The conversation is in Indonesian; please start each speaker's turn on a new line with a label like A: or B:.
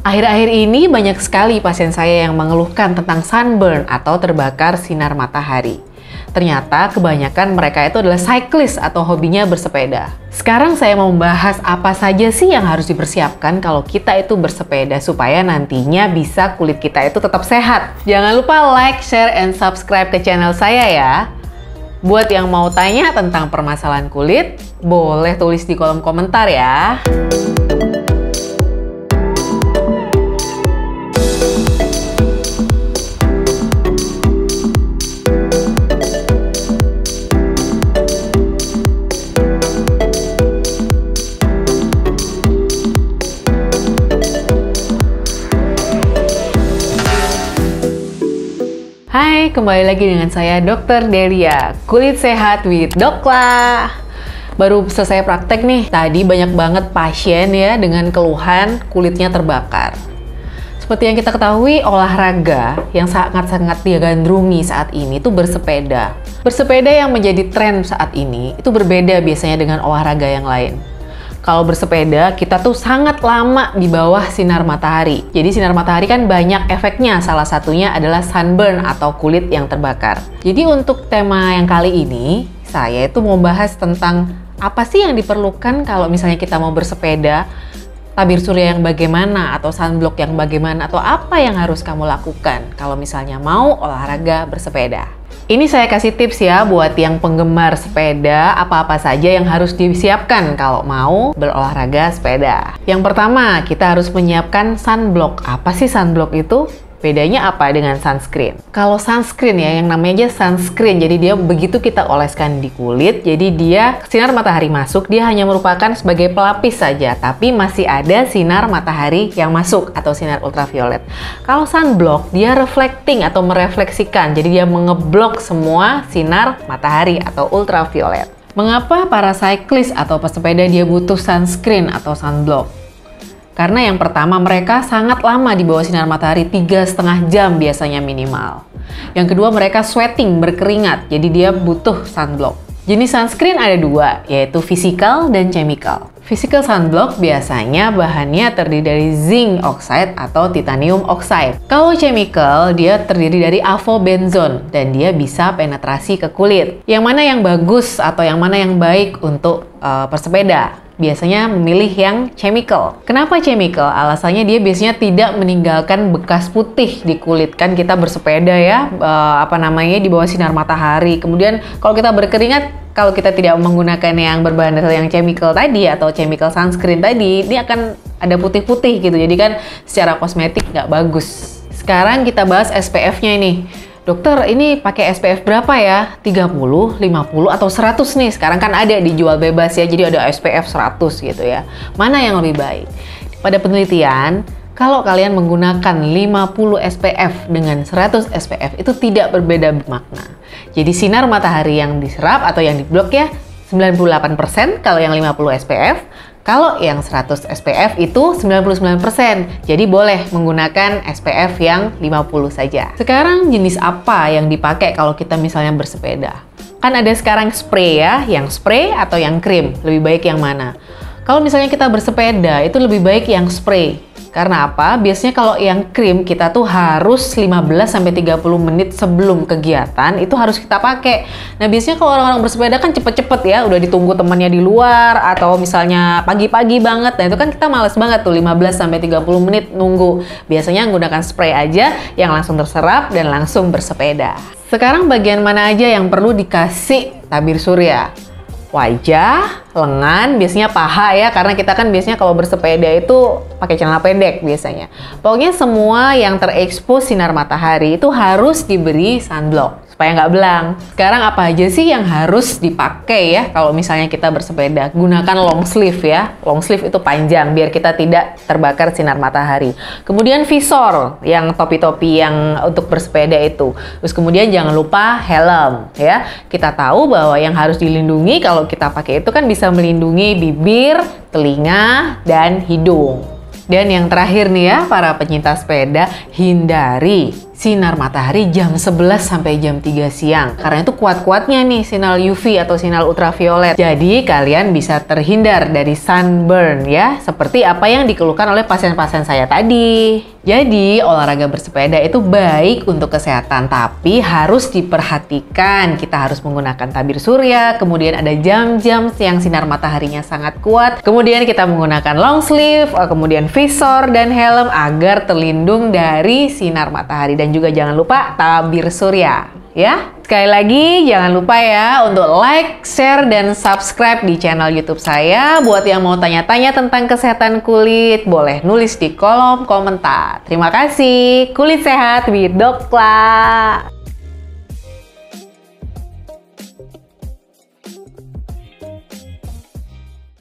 A: Akhir-akhir ini banyak sekali pasien saya yang mengeluhkan tentang sunburn atau terbakar sinar matahari. Ternyata kebanyakan mereka itu adalah cyclist atau hobinya bersepeda. Sekarang saya mau membahas apa saja sih yang harus dipersiapkan kalau kita itu bersepeda supaya nantinya bisa kulit kita itu tetap sehat. Jangan lupa like, share, and subscribe ke channel saya ya. Buat yang mau tanya tentang permasalahan kulit, boleh tulis di kolom komentar ya. Hai, kembali lagi dengan saya Dr. Delia, kulit sehat with Dokla. Baru selesai praktek nih, tadi banyak banget pasien ya dengan keluhan kulitnya terbakar. Seperti yang kita ketahui, olahraga yang sangat-sangat digandrungi saat ini itu bersepeda. Bersepeda yang menjadi tren saat ini itu berbeda biasanya dengan olahraga yang lain. Kalau bersepeda, kita tuh sangat lama di bawah sinar matahari. Jadi sinar matahari kan banyak efeknya, salah satunya adalah sunburn atau kulit yang terbakar. Jadi untuk tema yang kali ini, saya itu mau bahas tentang apa sih yang diperlukan kalau misalnya kita mau bersepeda, tabir surya yang bagaimana, atau sunblock yang bagaimana, atau apa yang harus kamu lakukan kalau misalnya mau olahraga bersepeda. Ini saya kasih tips ya buat yang penggemar sepeda, apa-apa saja yang harus disiapkan kalau mau berolahraga sepeda. Yang pertama, kita harus menyiapkan sunblock. Apa sih sunblock itu? Bedanya apa dengan sunscreen? Kalau sunscreen ya, yang namanya aja sunscreen, jadi dia begitu kita oleskan di kulit, jadi dia sinar matahari masuk, dia hanya merupakan sebagai pelapis saja, tapi masih ada sinar matahari yang masuk atau sinar ultraviolet. Kalau sunblock, dia reflecting atau merefleksikan, jadi dia mengeblok semua sinar matahari atau ultraviolet. Mengapa para cyclist atau pesepeda dia butuh sunscreen atau sunblock? Karena yang pertama, mereka sangat lama di bawah sinar matahari, 3,5 jam biasanya minimal. Yang kedua, mereka sweating, berkeringat, jadi dia butuh sunblock. Jenis sunscreen ada dua, yaitu physical dan chemical. Physical sunblock biasanya bahannya terdiri dari zinc oxide atau titanium oxide. Kalau chemical, dia terdiri dari avobenzone dan dia bisa penetrasi ke kulit. Yang mana yang bagus atau yang mana yang baik untuk pesepeda? Biasanya memilih yang chemical. Kenapa chemical? Alasannya dia biasanya tidak meninggalkan bekas putih di kulit. Kan kita bersepeda ya, di bawah sinar matahari. Kemudian kalau kita berkeringat, kalau kita tidak menggunakan yang berbahan dasar yang chemical tadi atau chemical sunscreen tadi, ini akan ada putih-putih gitu. Jadi kan secara kosmetik nggak bagus. Sekarang kita bahas SPF-nya ini. Dokter, ini pakai SPF berapa ya? 30, 50, atau 100 nih. Sekarang kan ada dijual bebas ya, jadi ada SPF 100 gitu ya. Mana yang lebih baik? Pada penelitian, kalau kalian menggunakan 50 SPF dengan 100 SPF itu tidak berbeda makna. Jadi sinar matahari yang diserap atau yang diblok ya 98% kalau yang 50 SPF. Kalau yang 100 SPF itu 99%, jadi boleh menggunakan SPF yang 50 saja. Sekarang jenis apa yang dipakai kalau kita misalnya bersepeda? Kan ada sekarang spray ya, yang spray atau yang krim, lebih baik yang mana? Kalau misalnya kita bersepeda, itu lebih baik yang spray. Karena apa? Biasanya kalau yang krim kita tuh harus 15-30 menit sebelum kegiatan itu harus kita pakai. Nah biasanya kalau orang-orang bersepeda kan cepet-cepet ya, udah ditunggu temannya di luar atau misalnya pagi-pagi banget. Nah itu kan kita males banget tuh 15-30 menit nunggu. Biasanya menggunakan spray aja yang langsung terserap dan langsung bersepeda. Sekarang bagian mana aja yang perlu dikasih tabir surya? Wajah, lengan, biasanya paha ya, karena kita kan biasanya kalau bersepeda itu pakai celana pendek biasanya. Pokoknya semua yang terekspos sinar matahari itu harus diberi sunblock supaya nggak belang. Sekarang apa aja sih yang harus dipakai ya kalau misalnya kita bersepeda? Gunakan long sleeve ya. Long sleeve itu panjang biar kita tidak terbakar sinar matahari. Kemudian visor yang topi-topi yang untuk bersepeda itu. Terus kemudian jangan lupa helm ya. Kita tahu bahwa yang harus dilindungi kalau kita pakai itu kan bisa melindungi bibir, telinga, dan hidung. Dan yang terakhir nih ya, para penyintas sepeda, hindari sinar matahari jam 11 sampai jam 3 siang. Karena itu kuat-kuatnya nih sinar UV atau sinar ultraviolet. Jadi kalian bisa terhindar dari sunburn ya, seperti apa yang dikeluhkan oleh pasien-pasien saya tadi. Jadi olahraga bersepeda itu baik untuk kesehatan, tapi harus diperhatikan. Kita harus menggunakan tabir surya, kemudian ada jam-jam yang sinar mataharinya sangat kuat. Kemudian kita menggunakan long sleeve, kemudian visor dan helm agar terlindung dari sinar matahari. Dan juga jangan lupa tabir surya ya. Sekali lagi jangan lupa ya untuk like, share, dan subscribe di channel YouTube saya. Buat yang mau tanya-tanya tentang kesehatan kulit, boleh nulis di kolom komentar. Terima kasih. Kulit Sehat with Dokla.